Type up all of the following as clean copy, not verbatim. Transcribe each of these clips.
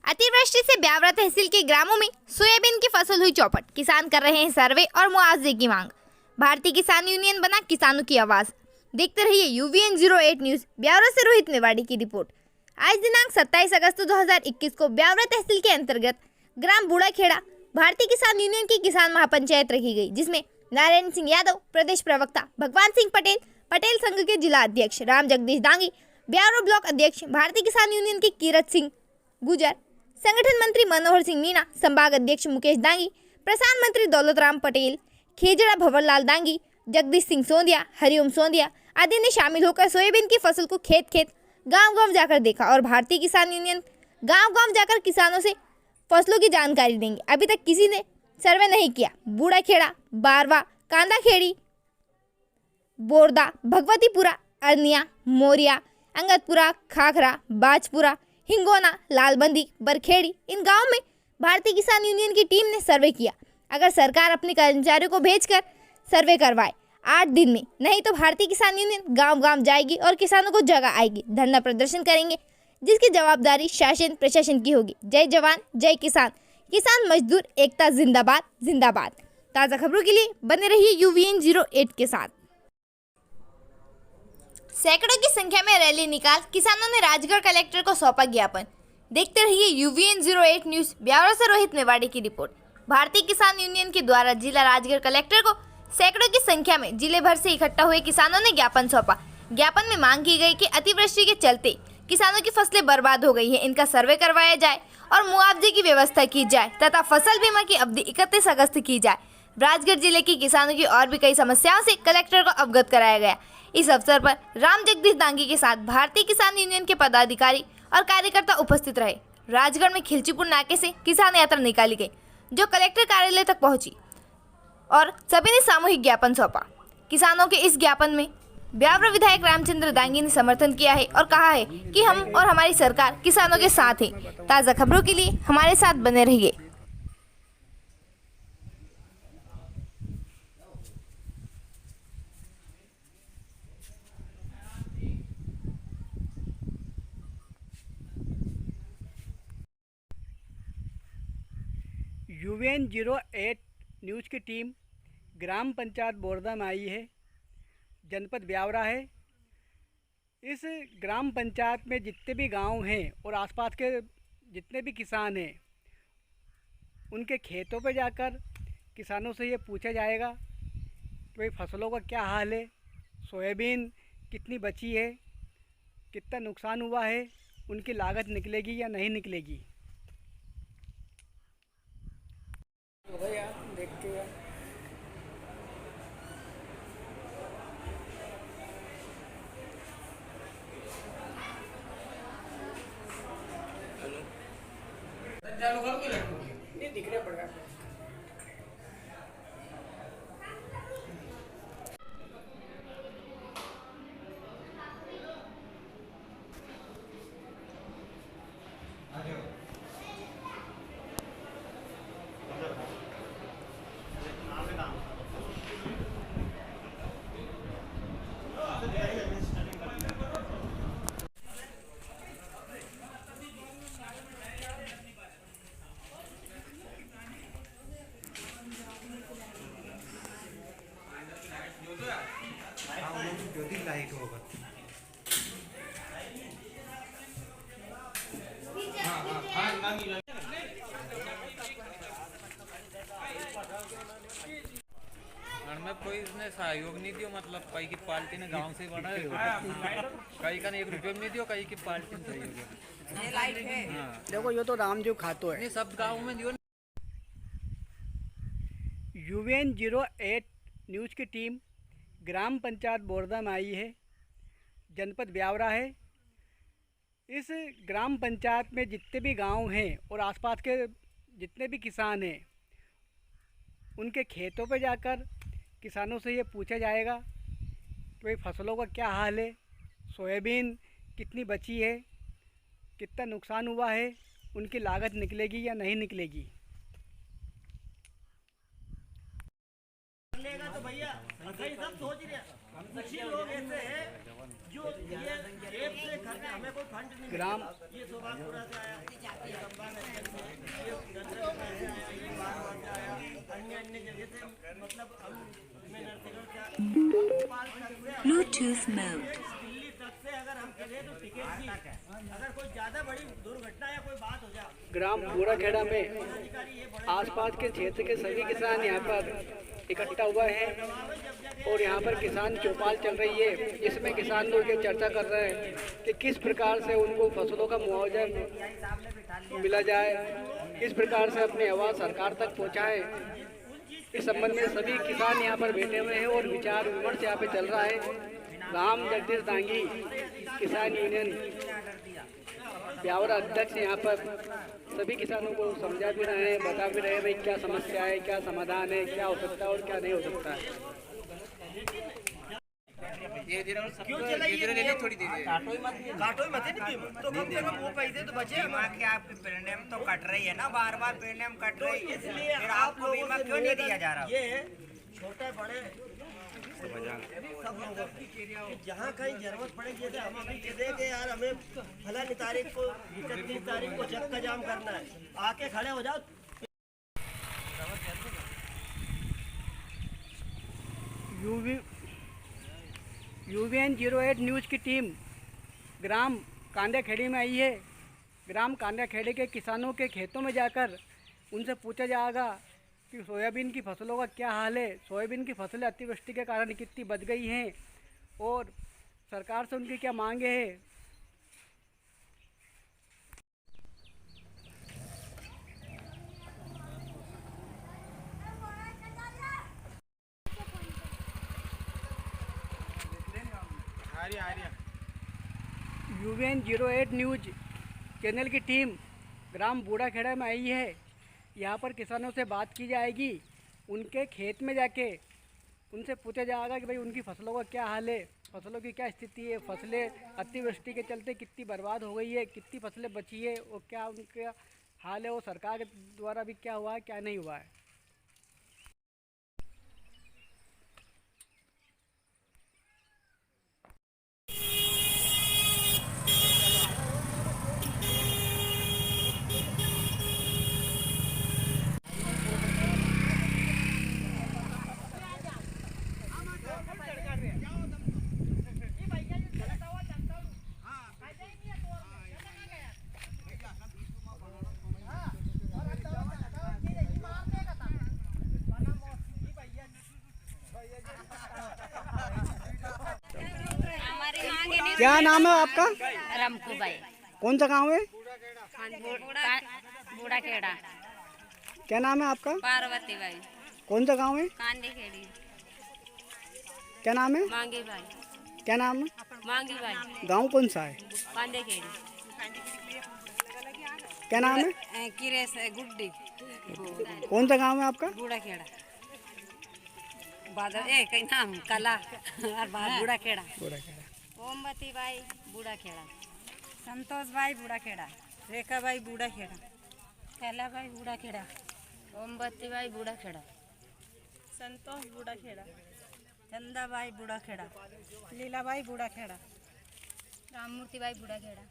अतिवृष्टि से ब्यावरा तहसील के ग्रामों में सोयाबीन की फसल हुई चौपट। किसान कर रहे हैं सर्वे और मुआवजे की मांग। भारतीय किसान यूनियन बना किसानों की आवाज। देखते रहिए UVN 08 न्यूज। ब्यावरा से रोहित मेवाड़ी की रिपोर्ट। आज दिनांक 27 अगस्त 2021 को ब्यावरा तहसील के अंतर्गत ग्राम बूढ़ाखेड़ा भारतीय किसान यूनियन की किसान महापंचायत रखी गई, जिसमें नारायण सिंह यादव प्रदेश प्रवक्ता, भगवान सिंह पटेल पटेल संघ के जिला अध्यक्ष, राम जगदीश दांगी ब्यावरा ब्लॉक अध्यक्ष, भारतीय किसान यूनियन के कीरत सिंह गुजर, संगठन मंत्री मनोहर सिंह मीणा, संभाग अध्यक्ष मुकेश दांगी, प्रसार मंत्री दौलतराम पटेल, खेजड़ा भंवरलाल दांगी, जगदीश सिंह सोंदिया, हरिओम सोंदिया आदि ने शामिल होकर सोयाबीन की फसल को खेत खेत गांव-गांव जाकर देखा और भारतीय किसान यूनियन गांव-गांव जाकर किसानों से फसलों की जानकारी देंगे। अभी तक किसी ने सर्वे नहीं किया। बूढ़ाखेड़ा, बारवा, कांदाखेड़ी, बोरदा, भगवतीपुरा, अरनिया, मोरिया, अंगतपुरा, खाखरा, बाजपुरा, हिंगोना, लालबंदी, बरखेड़ी, इन गांवों में भारतीय किसान यूनियन की टीम ने सर्वे किया। अगर सरकार अपने कर्मचारियों को भेजकर सर्वे करवाए 8 दिन में, नहीं तो भारतीय किसान यूनियन गांव-गांव जाएगी और किसानों को जगह आएगी, धरना प्रदर्शन करेंगे, जिसकी जवाबदारी शासन प्रशासन की होगी। जय जवान जय किसान, किसान मजदूर एकता जिंदाबाद जिंदाबाद। ताज़ा खबरों के लिए बने रहिए UVN 08 के साथ। सैकड़ों की संख्या में रैली निकाल किसानों ने राजगढ़ कलेक्टर को सौंपा ज्ञापन। देखते रहिए UVN 08 न्यूज। ब्यावरा से रोहित मेवाड़ी की रिपोर्ट। भारतीय किसान यूनियन के द्वारा जिला राजगढ़ कलेक्टर को सैकड़ों की संख्या में जिले भर से इकट्ठा हुए किसानों ने ज्ञापन सौंपा। ज्ञापन में मांग की गई कि अतिवृष्टि के चलते किसानों की फसलें बर्बाद हो गई है, इनका सर्वे करवाया जाए और मुआवजे की व्यवस्था की जाए तथा फसल बीमा की अवधि 31 अगस्त की जाए। राजगढ़ जिले के किसानों की और भी कई समस्याओं से कलेक्टर को अवगत कराया गया। इस अवसर पर राम जगदीश दांगी के साथ भारतीय किसान यूनियन के पदाधिकारी और कार्यकर्ता उपस्थित रहे। राजगढ़ में खिलचीपुर नाके से किसान यात्रा निकाली गई, जो कलेक्टर कार्यालय तक पहुंची और सभी ने सामूहिक ज्ञापन सौंपा। किसानों के इस ज्ञापन में ब्यावरा विधायक रामचंद्र दांगी ने समर्थन किया है और कहा है कि हम और हमारी सरकार किसानों के साथ है। ताज़ा खबरों के लिए हमारे साथ बने रहिए। UVN 08 न्यूज़ की टीम ग्राम पंचायत बोरदा में आई है। जनपद ब्यावरा है। इस ग्राम पंचायत में जितने भी गांव हैं और आसपास के जितने भी किसान हैं, उनके खेतों पर जाकर किसानों से ये पूछा जाएगा कि भाई फसलों का क्या हाल है, सोयाबीन कितनी बची है, कितना नुकसान हुआ है, उनकी लागत निकलेगी या नहीं निकलेगी। भैया देखते हैं। चालू करो कि नहीं दिख रहा पड़ेगा। लाइट होगा। में कोई इसने सहयोग नहीं दियो, मतलब कई की पार्टी ने गांव से बना कई का 1 रुपये नहीं दियो, कई की पार्टी ने सहयोग। ये लाइट है। देखो ये तो रामदेव खातो है। नहीं सब गाँव में दियो। UVN 08 न्यूज़ की टीम ग्राम पंचायत बोरदा में आई है। जनपद ब्यावरा है। इस ग्राम पंचायत में जितने भी गांव हैं और आसपास के जितने भी किसान हैं, उनके खेतों पे जाकर किसानों से ये पूछा जाएगा कि भाई फसलों का क्या हाल है, सोयाबीन कितनी बची है, कितना नुकसान हुआ है, उनकी लागत निकलेगी या नहीं निकलेगी। तो भैया सब सोच रहे कुछ ही लोग ऐसे हैं जो ये जेब से खर्च, हमें कोई फंड नहीं। ग्राम ये सोभापुरा से आया। Bluetooth mode. दिल्ली तक से अगर हम चले तो टिकट की अगर कोई ज्यादा बड़ी दुर्घटना या कोई बात हो जाए, ग्राम बूढ़ाखेड़ा में आसपास के क्षेत्र के सभी किसान यहाँ पर इकट्ठा हुआ है और यहाँ पर किसान चौपाल चल रही है। इसमें किसान लोग ये चर्चा कर रहे हैं कि किस प्रकार से उनको फसलों का मुआवजा मिला जाए, किस प्रकार से अपनी आवाज़ सरकार तक पहुँचाए। इस संबंध में सभी किसान यहाँ पर बैठे हुए हैं और विचार विमर्श यहाँ पे चल रहा है। राम जगदीश दांगी किसान यूनियन ब्यावरा अध्यक्ष यहाँ पर सभी किसानों को समझा भी रहे हैं, बता भी रहे हैं भाई क्या समस्या है, क्या समाधान है, क्या हो सकता है और क्या नहीं हो सकता है। काटो ही मत नहीं तो कम से कम वो पैसे तो बचे। बीमा के आपकी प्रीमियम तो कट रही है ना, बार बार प्रीमियम कट रही है, इसलिए फिर आप आपको लोगों बीमा से क्यों नहीं दिया जा रहा? ये छोटे बड़े सब लोगों को जहाँ कहीं जरूरत पड़ेगी, जैसे हम अभी कह दें कि यार हमें फलानी तारीख को 31 तारीख को चक्का जाम करना है, आके खड़े हो जाओ। यूवीएन 08 न्यूज़ की टीम ग्राम कांदेखेड़ी में आई है। ग्राम कांदेखेड़ी के किसानों के खेतों में जाकर उनसे पूछा जाएगा कि सोयाबीन की फसलों का क्या हाल है, सोयाबीन की फसलें अतिवृष्टि के कारण कितनी बच गई हैं और सरकार से उनकी क्या मांगे हैं। यूवीएन 08 न्यूज़ चैनल की टीम ग्राम बूढ़ाखेड़ा में आई है। यहाँ पर किसानों से बात की जाएगी, उनके खेत में जाके उनसे पूछा जाएगा कि भाई उनकी फसलों का क्या हाल है, फसलों की क्या स्थिति है, फसलें अतिवृष्टि के चलते कितनी बर्बाद हो गई है, कितनी फसलें बची है और क्या उनका हाल है, और सरकार के द्वारा भी क्या हुआ है, क्या नहीं हुआ है। क्या नाम है आपका? रमकूबाई कौन सा गांव है? बूढ़ा खेड़ा। क्या नाम है आपका? पार्वती बाई कौन सा गांव है? कांदी खेड़ी। क्या नाम है? मांगी बाई क्या नाम है? मांगी बाई गांव कौन सा है? कांदी खेड़ी। क्या नाम है? किरेस गुड्डी। कौन सा गांव है आपका? बूढ़ा खेड़ा। बादल कई नाम कला और बूढ़ा खेड़ा। ओमवती बाई बूढ़ा खेड़ा। संतोष बाई बूढ़ा खेड़ा। रेखा बाई बूढ़ा खेड़ा। कैला बाई बूढ़ा खेड़ा। ओमवती बाई बूढ़ा खेड़ा। संतोष बूढ़ा खेड़ा। चंदा बाई बूढ़ा खेड़ा। लीला बाई बूढ़ा खेड़ा। राममूर्ति बाई बूढ़ा खेड़ा।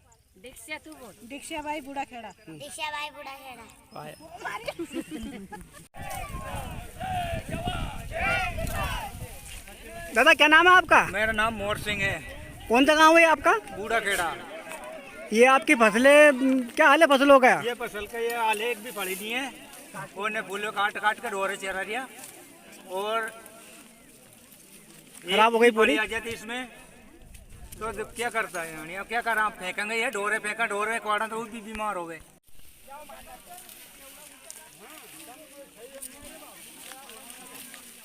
दीक्षा तू बोल। दीक्षा बाई बूढ़ा खेड़ा। दीक्षा बाई बूढ़ा खेड़ा। दादा क्या नाम है आपका? मेरा नाम मोर सिंह है। कौन सा गांव है आपका? बूढ़ा खेड़ा। ये आपकी फसलें क्या हाल है फसलों का? ये फसल का ये आलेख भी पड़ी नहीं है और ने फूलों काट काट कर ढोरे चरा दिया और खराब हो गई पूरी। आ जाती इसमें तो क्या करता है अब क्या करा, फेंकेंगे ये ढोरे फेंका ढोरे कोड़ा तो वो भी बीमार हो गए।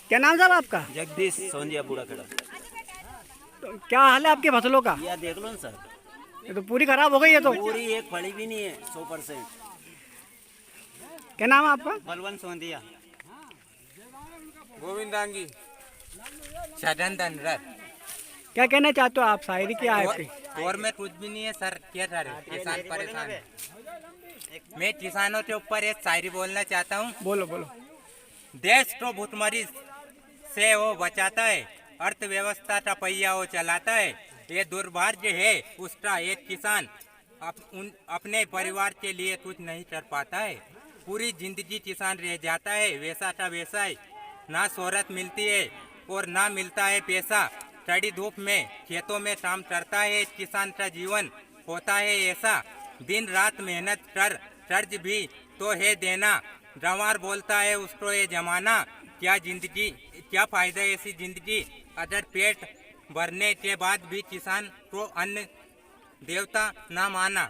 क्या नाम साहब आपका? जगदीश सोनिया बूढ़ा खेड़ा। तो क्या हाल है आपकी फसलों का? यह देख लो ना सर, ये तो पूरी खराब हो गई है। तो पूरी एक फली भी नहीं है 100%। क्या नाम है आपका? बलवंत सोंदिया। गोविंदांगी सदन क्या कहना चाहते हो आप? शायरी क्या है आपकी? और में कुछ भी नहीं है सर, क्या सारे किसान परेशान है। मैं किसानों के ऊपर एक शायरी बोलना चाहता हूँ। बोलो बोलो। देश को भुखमरी से वो बचाता है, अर्थव्यवस्था का पहिया वो चलाता है। ये दुर्भाग्य है उसका एक किसान अपने परिवार के लिए कुछ नहीं कर पाता है। पूरी जिंदगी किसान रह जाता है, वैसा का वैसा ही ना शोहरत मिलती है और ना मिलता है पैसा। कड़ी धूप में खेतों में काम करता है किसान का जीवन होता है ऐसा। दिन रात मेहनत कर कर्ज भी तो है देना। गंवार बोलता है उसको ये जमाना, क्या जिंदगी क्या फायदा ऐसी जिंदगी अगर पेट भरने के बाद भी किसान को अन्न देवता ना माना।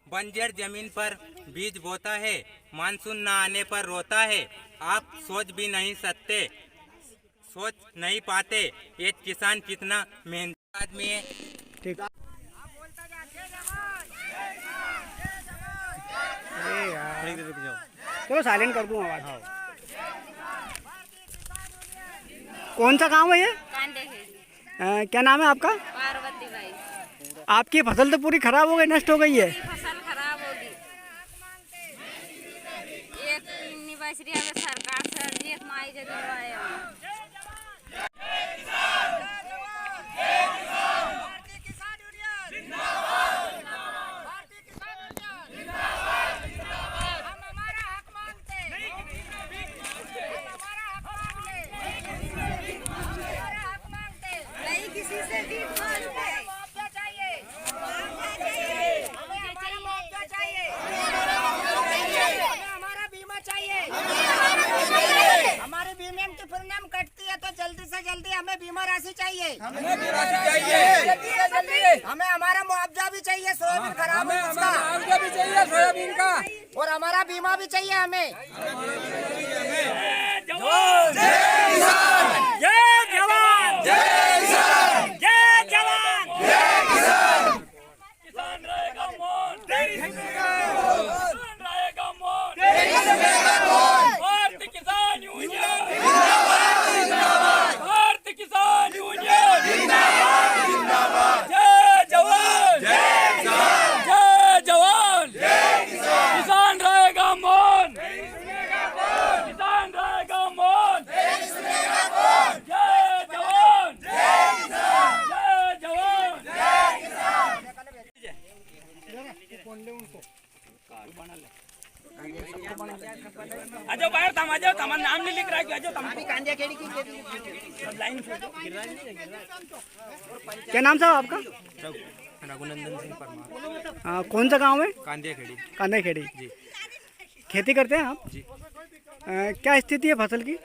बंजर जमीन पर बीज बोता है, मानसून न आने पर रोता है। आप सोच भी नहीं सकते, सोच नहीं पाते एक किसान कितना मेहनती आदमी है। ठीक। अरे यार, चलो साइलेंट कर दूँ आवाज। कौन सा गांव है ये? क्या नाम है आपका? पार्वती भाई। आपकी फसल तो पूरी खराब हो गई, नष्ट हो गई है। फसल खराब होगी। एक निवासी सरकार से एक माई जे दिलवाए हम। हमारे बीमे की प्रीमियम कटती है तो जल्दी से जल्दी हमें बीमा राशि चाहिए। हमें हमारा मुआवजा भी चाहिए सोयाबीन खराब है उसका। मुआवजा भी चाहिए सोयाबीन का और हमारा बीमा भी चाहिए हमें। जवान जय किसान, जय जवान जय किसान, जय जवान जय किसान। किसान रहेगा मौन, किसान रहेगा मौन, भारतीय किसान यूनियन जिंदाबाद, जिंदाबाद, भारतीय किसान यूनियन जिंदाबाद, जिंदाबाद, जय जवान जय किसान, जय जवान जय किसान। किसान रहेगा मौन, किसान रहेगा मौन, जय जवान जय किसान, जय जवान जय किसान। आजो बाहर थाम, आजो तमाम नाम नहीं लिख रहा है। आजो तमाम कांदिया खेड़ी की लाइन क्या नाम साहब आपका? रघुनंदन सिंह परमार। हाँ, कौन सा गांव है? कांदिया खेड़ी। कांदा खेड़ी जी। खेती करते हैं आप? जी। क्या स्थिति है फसल की?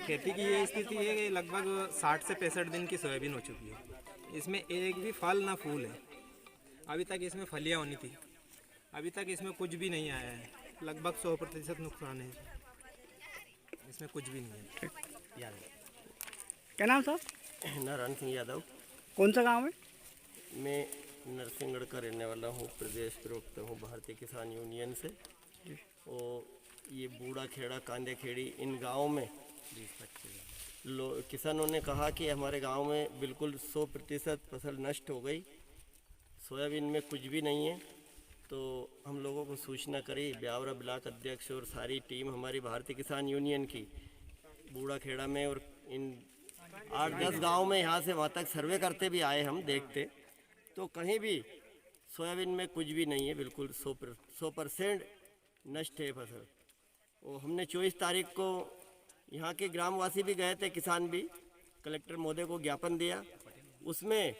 खेती की ये स्थिति है कि लगभग 60 से 65 दिन की सोयाबीन हो चुकी है। इसमें एक भी फल ना फूल है। अभी तक इसमें फलियाँ होनी थी, अभी तक इसमें कुछ भी नहीं आया है। लगभग 100% नुकसान है इसमें, कुछ भी नहीं है। यादव। क्या नाम साहब? नारायण सिंह यादव। कौन सा गांव है? मैं नरसिंहगढ़ का रहने वाला हूँ, प्रदेश प्रवक्ता हूँ भारतीय किसान यूनियन से। और ये बूढ़ा खेड़ा, कांदे खेड़ी, इन गाँव में किसानों ने कहा कि हमारे गांव में बिल्कुल 100% फसल नष्ट हो गई, सोयाबीन में कुछ भी नहीं है। तो हम लोगों को सूचना करी, ब्यावरा ब्लॉक अध्यक्ष और सारी टीम हमारी भारतीय किसान यूनियन की बूढ़ा खेड़ा में और इन 8-10 गाँव में यहाँ से वहाँ तक सर्वे करते भी आए हम देखते, तो कहीं भी सोयाबीन में कुछ भी नहीं है, बिल्कुल 100% नष्ट है फसल। और हमने 24 तारीख को यहाँ के ग्रामवासी भी गए थे, किसान भी, कलेक्टर महोदय को ज्ञापन दिया। उसमें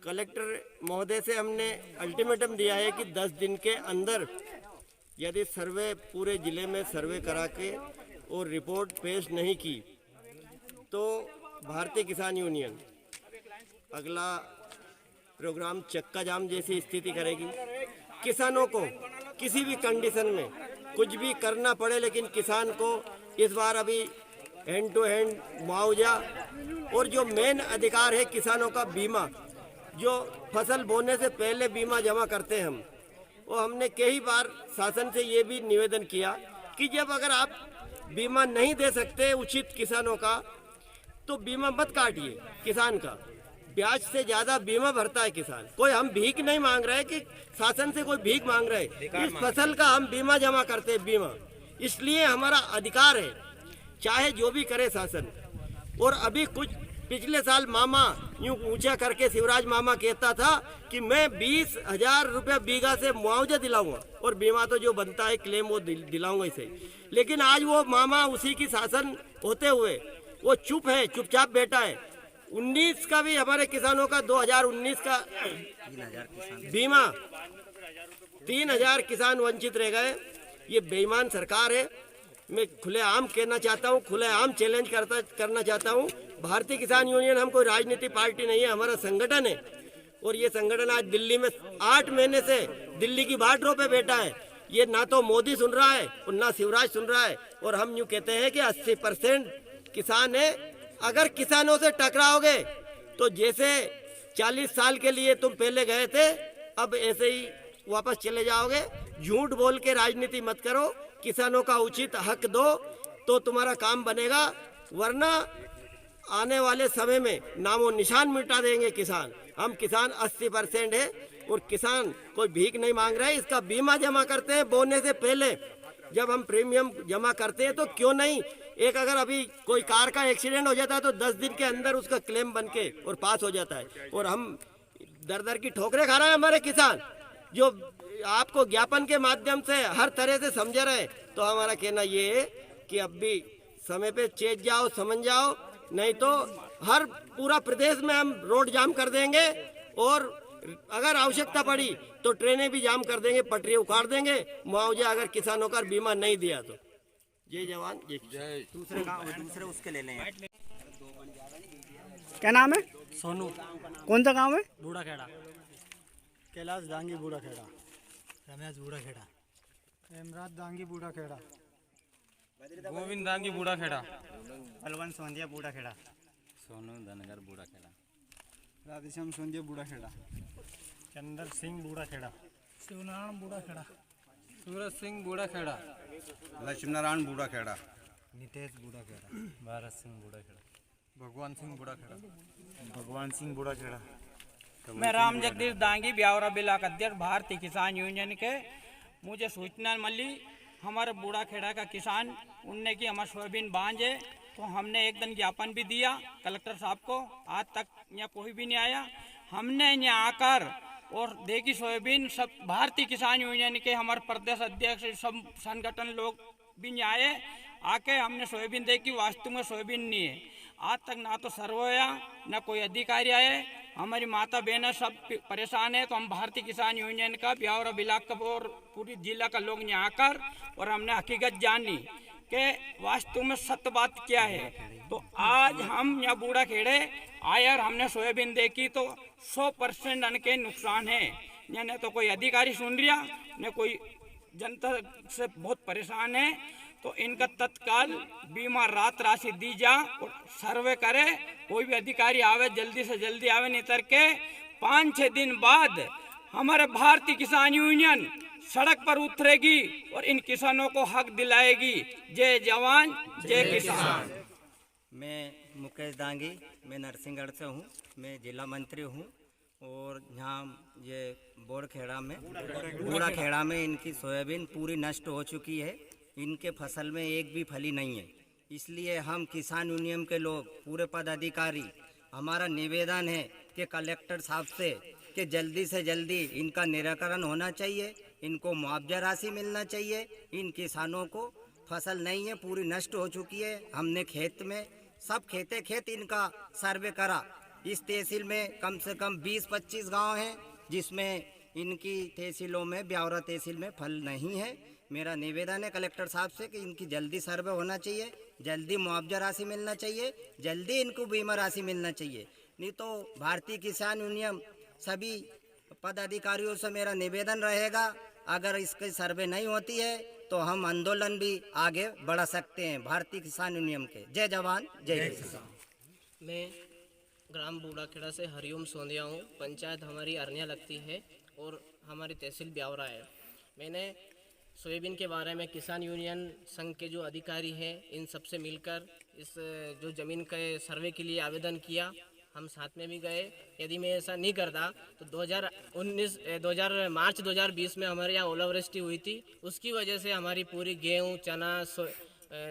कलेक्टर महोदय से हमने अल्टीमेटम दिया है कि 10 दिन के अंदर यदि सर्वे पूरे ज़िले में सर्वे करा के और रिपोर्ट पेश नहीं की तो भारतीय किसान यूनियन अगला प्रोग्राम चक्का जाम जैसी स्थिति करेगी। किसानों को किसी भी कंडीशन में कुछ भी करना पड़े, लेकिन किसान को इस बार अभी हैंड टू हैंड मुआवजा और जो मेन अधिकार है किसानों का बीमा, जो फसल बोने से पहले बीमा जमा करते हैं हम, वो हमने कई बार शासन से ये भी निवेदन किया कि जब अगर आप बीमा नहीं दे सकते उचित किसानों का तो बीमा मत काटिए। किसान का ब्याज से ज़्यादा बीमा भरता है किसान। कोई हम भीख नहीं मांग रहे कि शासन से कोई भीख मांग रहे, इस फसल का हम बीमा जमा करते हैं, बीमा इसलिए हमारा अधिकार है, चाहे जो भी करे शासन। और अभी कुछ पिछले साल मामा यूं ऊंचा करके शिवराज मामा कहता था कि मैं 20,000 रुपया बीघा से मुआवजा दिलाऊंगा और बीमा तो जो बनता है क्लेम वो दिलाऊंगा इसे। लेकिन आज वो मामा उसी की शासन होते हुए वो चुप है, चुपचाप बैठा है। 19 का भी हमारे किसानों का 2019 का बीमा 3,000 किसान वंचित रह गए। ये बेईमान सरकार है। मैं खुलेआम कहना चाहता हूँ, खुलेआम चैलेंज करना चाहता हूँ। भारतीय किसान यूनियन हम कोई राजनीतिक पार्टी नहीं है, हमारा संगठन है और ये संगठन आज दिल्ली में 8 महीने से दिल्ली की बाटरों पे बैठा है। ये ना तो मोदी सुन रहा है और ना शिवराज सुन रहा है। और हम यूँ कहते हैं कि 80% किसान है। अगर किसानों से टकराओगे तो जैसे 40 साल के लिए तुम पहले गए थे अब ऐसे ही वापस चले जाओगे। झूठ बोल के राजनीति मत करो, किसानों का उचित हक दो तो तुम्हारा काम बनेगा, वरना आने वाले समय में नामो निशान मिटा देंगे किसान। हम किसान 80% है और किसान कोई भीख नहीं मांग रहे। इसका बीमा जमा करते हैं बोने से पहले। जब हम प्रीमियम जमा करते हैं तो क्यों नहीं, एक अगर अभी कोई कार का एक्सीडेंट हो जाता है तो 10 दिन के अंदर उसका क्लेम बन के और पास हो जाता है। और हम दर दर की ठोकरें खा रहे हैं हमारे किसान, जो आपको ज्ञापन के माध्यम से हर तरह से समझ रहे हैं। तो हमारा कहना ये है कि अब भी समय पे चेत जाओ, समझ जाओ, नहीं तो हर पूरा प्रदेश में हम रोड जाम कर देंगे और अगर आवश्यकता पड़ी तो ट्रेनें भी जाम कर देंगे, पटरी उखाड़ देंगे, मुआवजा अगर किसानों का बीमा नहीं दिया तो। जय जवान जय किसान। दूसरे उसके ले लें। क्या नाम है? सोनू। कौन सा गांव है? बूढ़ा खेड़ा। कैलाश दांगी बूढ़ा खेड़ा। रमेश बूढ़ा खेड़ा। इमरान दांगी बूढ़ा खेड़ा। गोविंद दांगी बूढ़ा खेड़ा। बलवंत सोंधिया बूढ़ा खेड़ा। सोनू धनगर बूढ़ा खेड़ा। राधेश्याम सोंधिया बूढ़ा खेड़ा। चंदर सिंह बूढ़ा खेड़ा। शिवनारायण बूढ़ा खेड़ा। सूरज सिंह बूढ़ा खेड़ा। लक्ष्मीनारायण बूढ़ा खेड़ा। नितेश बूढ़ा खेड़ा। भारत सिंह बूढ़ा खेड़ा। भगवान सिंह बूढ़ा खेड़ा। भगवान सिंह बूढ़ा खेड़ा। मैं राम जगदीश दांगी ब्यावरा ब्लाक अध्यक्ष भारतीय किसान यूनियन के। मुझे सूचना मिली हमारे बूढ़ा खेड़ा का किसान उनने की हमारा सोयाबीन बांझ है, तो हमने एक दिन ज्ञापन भी दिया कलेक्टर साहब को। आज तक यहाँ कोई भी नहीं आया। हमने यहाँ आकर और देखी सोयाबीन, सब भारतीय किसान यूनियन के हमारे प्रदेश अध्यक्ष सब संगठन लोग भी नहीं आए। आके हमने सोयाबीन देखी, वास्तव में सोयाबीन नहीं है। आज तक ना तो सर्वे आया ना कोई अधिकारी आए। हमारी माता बहनें सब परेशान है। तो हम भारतीय किसान यूनियन का ब्यावरा ब्लाक का और पूरी जिला का लोग यहाँ आकर और हमने हकीकत जानी कि वास्तव में सत्य बात क्या है। तो आज हम यहाँ बूढ़ा खेड़े आए और हमने सोयाबीन देखी तो 100% अन्न के नुकसान है। यहाँ न तो कोई अधिकारी सुन रहा न कोई जनता से बहुत परेशान है। तो इनका तत्काल बीमा रात राशि दी जा और सर्वे करे। कोई भी अधिकारी आवे जल्दी से जल्दी आवे, नहीं तर के 5-6 दिन बाद हमारे भारतीय किसान यूनियन सड़क पर उतरेगी और इन किसानों को हक दिलाएगी। जय जवान जय किसान। मैं मुकेश दांगी, मैं नरसिंहगढ़ से हूँ। मैं जिला मंत्री हूँ और यहाँ ये बूढ़ा खेड़ा में इनकी सोयाबीन पूरी नष्ट हो चुकी है। इनके फसल में एक भी फली नहीं है। इसलिए हम किसान यूनियन के लोग पूरे पदाधिकारी हमारा निवेदन है कि कलेक्टर साहब से कि जल्दी से जल्दी इनका निराकरण होना चाहिए, इनको मुआवजा राशि मिलना चाहिए। इन किसानों को फसल नहीं है, पूरी नष्ट हो चुकी है। हमने खेत में सब खेत इनका सर्वे करा। इस तहसील में कम से कम 20-25 गांव हैं जिसमें इनकी तहसीलों में ब्यावरा तहसील में फल नहीं है। मेरा निवेदन है कलेक्टर साहब से कि इनकी जल्दी सर्वे होना चाहिए, जल्दी मुआवजा राशि मिलना चाहिए, जल्दी इनको बीमा राशि मिलना चाहिए। नहीं तो भारतीय किसान यूनियन सभी पदाधिकारियों से मेरा निवेदन रहेगा, अगर इसकी सर्वे नहीं होती है तो हम आंदोलन भी आगे बढ़ा सकते हैं भारतीय किसान यूनियन के। जय जवान जय किसान। मैं ग्राम बूढ़ा खेड़ा से हरिओम सोंधिया हूँ। पंचायत हमारी अरनिया लगती है और हमारी तहसील ब्यावरा है। मैंने सोयाबीन के बारे में किसान यूनियन संघ के जो अधिकारी हैं इन सब से मिलकर इस जो ज़मीन के सर्वे के लिए आवेदन किया। हम साथ में भी गए। यदि मैं ऐसा नहीं करता तो 2019 मार्च 2020 में हमारे यहाँ ओलावृष्टि हुई थी। उसकी वजह से हमारी पूरी गेहूँ, चना,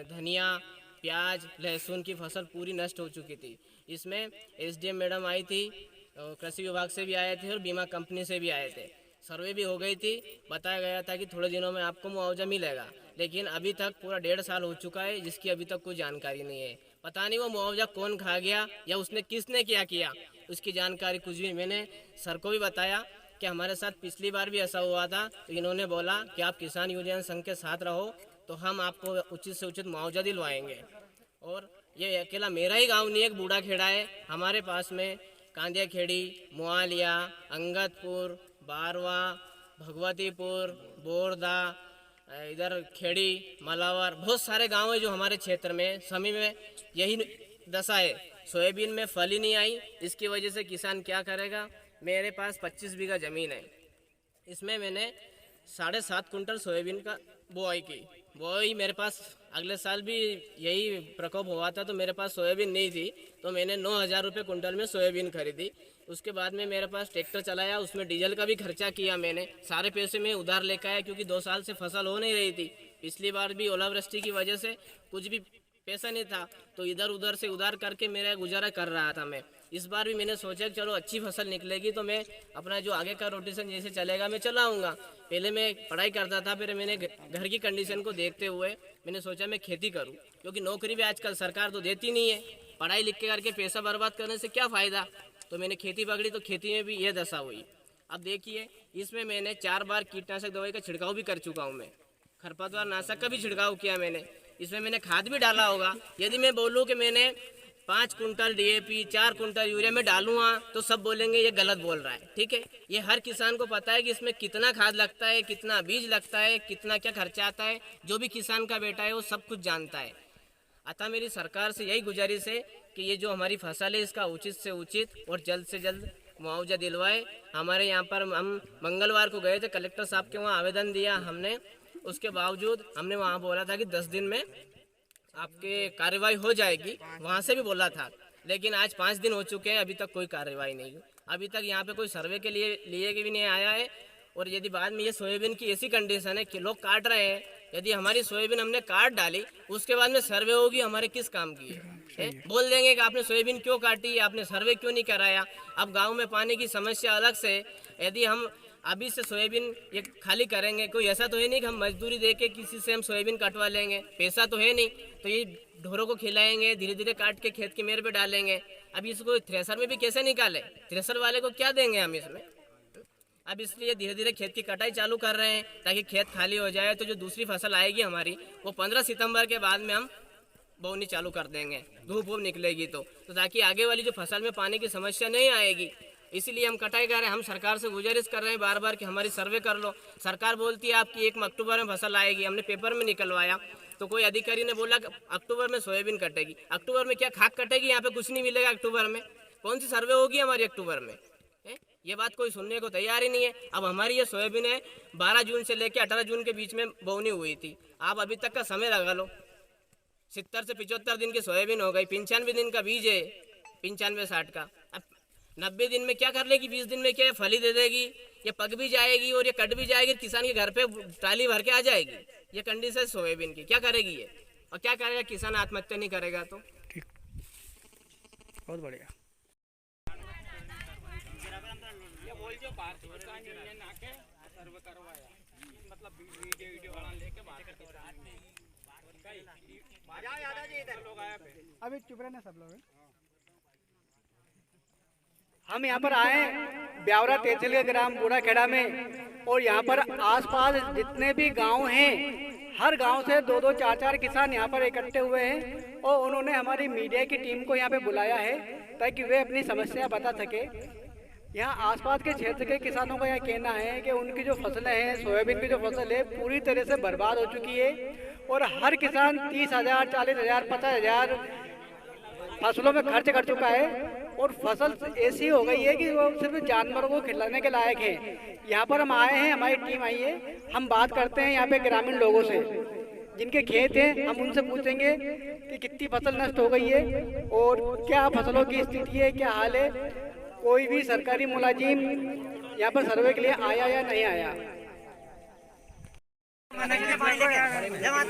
धनिया, प्याज, लहसुन की फसल पूरी नष्ट हो चुकी थी। इसमें एसडीएम मैडम आई थी, कृषि विभाग से भी आए थे और बीमा कंपनी से भी आए थे। सर्वे भी हो गई थी, बताया गया था कि थोड़े दिनों में आपको मुआवजा मिलेगा, लेकिन अभी तक पूरा 1.5 साल हो चुका है जिसकी अभी तक कोई जानकारी नहीं है। पता नहीं वो मुआवजा कौन खा गया या उसने किसने क्या किया, उसकी जानकारी कुछ भी। मैंने सर को भी बताया कि हमारे साथ पिछली बार भी ऐसा हुआ था, तो इन्होंने बोला कि आप किसान यूनियन संघ के साथ रहो तो हम आपको उचित से उचित मुआवजा दिलवाएंगे। और ये अकेला मेरा ही गांव नहीं है, एक बूढ़ा खेड़ा है हमारे पास में, कांदिया खेड़ी, मुआलिया, अंगदपुर, बारवा, भगवतीपुर, बोरदा, इधर खेड़ी, मलावर, बहुत सारे गांव है जो हमारे क्षेत्र में। सभी में यही दशा है, सोयाबीन में फल ही नहीं आई। इसकी वजह से किसान क्या करेगा। मेरे पास 25 बीघा ज़मीन है, इसमें मैंने 7.5 कुंटल सोयाबीन का बुआई की। बुआई मेरे पास अगले साल भी यही प्रकोप हुआ था तो मेरे पास सोयाबीन नहीं थी, तो मैंने 9,000 रुपये कुंटल में सोयाबीन खरीदी। उसके बाद में मेरे पास ट्रैक्टर चलाया, उसमें डीजल का भी खर्चा किया मैंने। सारे पैसे मैं उधार लेकर आया क्योंकि 2 साल से फसल हो नहीं रही थी। पिछली बार भी ओलावृष्टि की वजह से कुछ भी पैसा नहीं था, तो इधर उधर से उधार करके मेरा गुजारा कर रहा था मैं। इस बार भी मैंने सोचा कि चलो अच्छी फसल निकलेगी तो मैं अपना जो आगे का रोटेशन जैसे चलेगा मैं चलाऊंगा। पहले मैं पढ़ाई करता था, फिर मैंने घर की कंडीशन को देखते हुए मैंने सोचा मैं खेती करूं, क्योंकि नौकरी भी आजकल सरकार तो देती नहीं है। पढ़ाई लिख के करके पैसा बर्बाद करने से क्या फ़ायदा। तो मैंने खेती पकड़ी, तो खेती में भी ये दशा हुई। अब देखिए, इसमें मैंने 4 बार कीटनाशक दवाई का छिड़काव भी कर चुका हूँ मैं, खरपतवार नाशक का भी छिड़काव किया मैंने। इसमें मैंने खाद भी डाला होगा। यदि मैं बोलूँ कि मैंने 5 कुंटल DAP, 4 कुंटल यूरिया में डालूंगा तो सब बोलेंगे ये गलत बोल रहा है। ठीक है, ये हर किसान को पता है कि इसमें कितना खाद लगता है, कितना बीज लगता है, कितना क्या खर्चा आता है। जो भी किसान का बेटा है वो सब कुछ जानता है। अतः मेरी सरकार से यही गुजारिश है कि ये जो हमारी फसल है इसका उचित से उचित और जल्द से जल्द मुआवजा दिलवाए। हमारे यहाँ पर हम मंगलवार को गए थे, कलेक्टर साहब के वहाँ आवेदन दिया हमने। उसके बावजूद हमने वहाँ बोला था कि 10 दिन में आपके कार्रवाई हो जाएगी, वहाँ से भी बोला था, लेकिन आज 5 दिन हो चुके हैं, अभी तक कोई कार्रवाई नहीं हुई। अभी तक यहाँ पे कोई सर्वे के लिए भी नहीं आया है। और यदि बाद में ये सोयाबीन की ऐसी कंडीशन है कि लोग काट रहे हैं, यदि हमारी सोयाबीन हमने काट डाली उसके बाद में सर्वे होगी, हमारे किस काम की है? बोल देंगे कि आपने सोयाबीन क्यों काटी, आपने सर्वे क्यों नहीं कराया। अब गाँव में पानी की समस्या अलग से, यदि हम अभी से सोयाबीन ये खाली करेंगे, कोई ऐसा तो है नहीं कि हम मजदूरी दे के किसी से हम सोयाबीन कटवा लेंगे, पैसा तो है नहीं। तो ये ढोरों को खिलाएंगे, धीरे धीरे काट के खेत की मेड़ पे डालेंगे। अब इसको थ्रेसर में भी कैसे निकाले, थ्रेसर वाले को क्या देंगे हम इसमें। अब इसलिए धीरे धीरे खेत की कटाई चालू कर रहे हैं ताकि खेत खाली हो जाए। तो जो दूसरी फसल आएगी हमारी वो 15 सितंबर के बाद में हम बोनी चालू कर देंगे, धूप वूप निकलेगी तो ताकि आगे वाली जो फसल में पानी की समस्या नहीं आएगी। इसीलिए हम कटाई कर रहे हैं। हम सरकार से गुजारिश कर रहे हैं बार बार कि हमारी सर्वे कर लो। सरकार बोलती है आपकी 1 अक्टूबर में फसल आएगी। हमने पेपर में निकलवाया तो कोई अधिकारी ने बोला कि अक्टूबर में सोयाबीन कटेगी। अक्टूबर में क्या खाक कटेगी, यहाँ पे कुछ नहीं मिलेगा। अक्टूबर में कौन सी सर्वे होगी हमारी अक्टूबर में? ये बात कोई सुनने को तैयार ही नहीं है। अब हमारी ये सोयाबीन है 12 जून से लेकर 18 जून के बीच में बोनी हुई थी। आप अभी तक का समय लगा लो, 70 से 75 दिन की सोयाबीन हो गई। 95 दिन का बीज है, 95-60 का। अब 90 दिन में क्या कर लेगी, 20 दिन में क्या फली दे देगी, ये पक भी जाएगी और ये कट भी जाएगी, किसान के घर पे ट्राली भर के आ जाएगी। ये कंडीशन सोयाबीन की, क्या करेगी ये? और क्या करेगा किसान? आत्महत्या नहीं करेगा तो ठीक, बहुत बढ़िया। अभी चुप रहना सब लोग। हम यहाँ पर आए ब्यावरा तहसील के ग्राम बूढ़ा खेड़ा में, और यहाँ पर आसपास जितने भी गांव हैं, हर गांव से 2-2, 4-4 किसान यहाँ पर इकट्ठे हुए हैं। और उन्होंने हमारी मीडिया की टीम को यहाँ पे बुलाया है ताकि वे अपनी समस्या बता सके। यहाँ आसपास के क्षेत्र के किसानों का यह कहना है कि उनकी जो फसलें हैं, सोयाबीन की जो फसल है, पूरी तरह से बर्बाद हो चुकी है। और हर किसान 30,000, 40,000, 50,000 फसलों में खर्च कर चुका है। और फसल ऐसी हो गई है कि वो सिर्फ जानवरों को खिलाने के लायक है। यहाँ पर हम आए हैं, हमारी टीम आई है, हम बात करते हैं यहाँ पे ग्रामीण लोगों से जिनके खेत हैं। हम उनसे पूछेंगे कि कितनी फसल नष्ट हो गई है और क्या फसलों की स्थिति है, क्या हाल है। कोई भी सरकारी मुलाजिम यहाँ पर सर्वे के लिए आया या नहीं आया?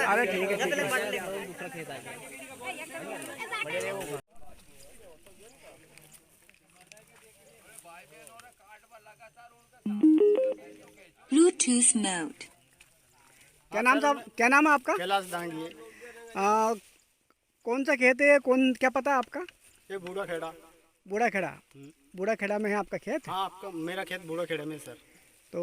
अरे ठीक है, Bluetooth mode. क्या नाम है आपका? कैलाश दांगी। कौन सा खेत है, क्या पता है आपका? ये बूढ़ा खेड़ा। बूढ़ा खेड़ा में है आपका खेत? हाँ, आपका मेरा खेत बूढ़ा खेड़ा में सर। तो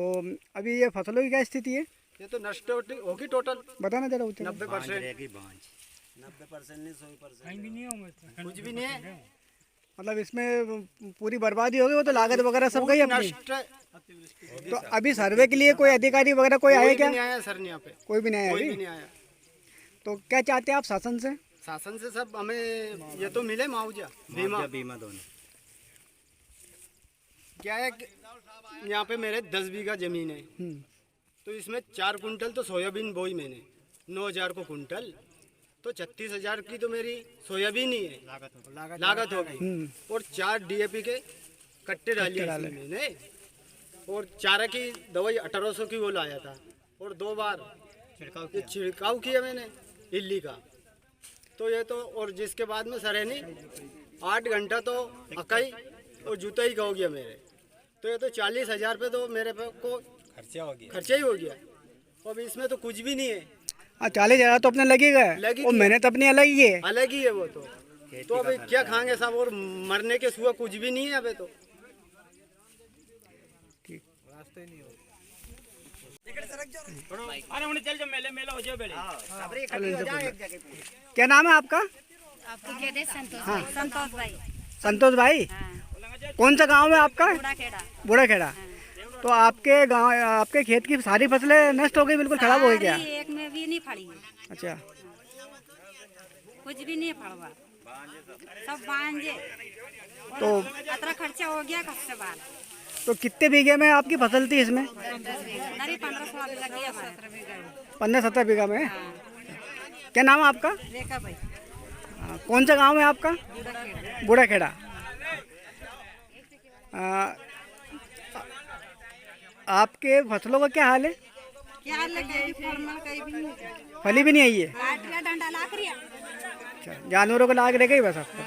अभी ये फसलों की क्या स्थिति है? ये तो नष्ट होगी टोटल। बताना जरा ऊँचे। 90%। 90% नहीं 100% कुछ भी नहीं है। मतलब इसमें पूरी बर्बादी हो गई, वो तो लागत वगैरह सब गई अपनी। तो अभी सर्वे के लिए कोई अधिकारी वगैरह कोई आए क्या? नहीं आया सर, यहाँ पे कोई भी नहीं आया कोई अभी? भी नहीं आया। तो क्या चाहते हैं आप शासन से? शासन से सब हमें ये तो मिले मुआवजा, बीमा दोनों। क्या है कि यहाँ पे मेरे 10 बीघा जमीन है, तो इसमें 4 कुंटल तो सोयाबीन बोई मैंने, 9,000 को कुंटल, तो 36,000 की तो मेरी सोयाबीन ही है लागत होगी। और 4 DAP के कट्टे डाली मैंने, और चारा की दवाई 1800 की वो लाया था, और 2 बार छिड़काव किया मैंने इल्ली का। तो ये तो, और जिसके बाद में सरेनी 8 घंटा तो अकाई और जूता ही का हो गया मेरे। तो ये तो 40,000 पे तो मेरे पे को खर्चा ही हो गया। अब इसमें तो कुछ भी नहीं है। 40,000 तो अपने लगेगा, और मेहनत अपनी अलग ही है। अलग ही है वो तो अभी क्या खाएंगे सब, और मरने के सिवा कुछ भी नहीं है अभी तो। अरे उन्हें चल जो मेले हो जाओ बेले। क्या नाम है आपका? संतोष भाई। कौन सा गांव है आपका? बूढ़ा खेड़ा। तो आपके गांव, आपके खेत की सारी फसलें नष्ट हो गई, बिल्कुल खराब हो गई क्या? एक में भी नहीं फड़ी है, अच्छा, कुछ भी नहीं फड़वा, सब बांझे। तो अतरा खर्चा हो गया कब से बाद। तो कितने बीघे में आपकी फसल थी इसमें? 15-17 बीघा में। क्या नाम है आपका? रेखा भाई। कौन सा गांव है आपका? बूढ़ा खेड़ा। आपके फसलों का क्या हाल है? क्या हाल है? कहीं भी नहीं, फली भी नहीं आई है? डंडा लाख रिया। अच्छा, जानवरों को लाग रह गई बस आपको?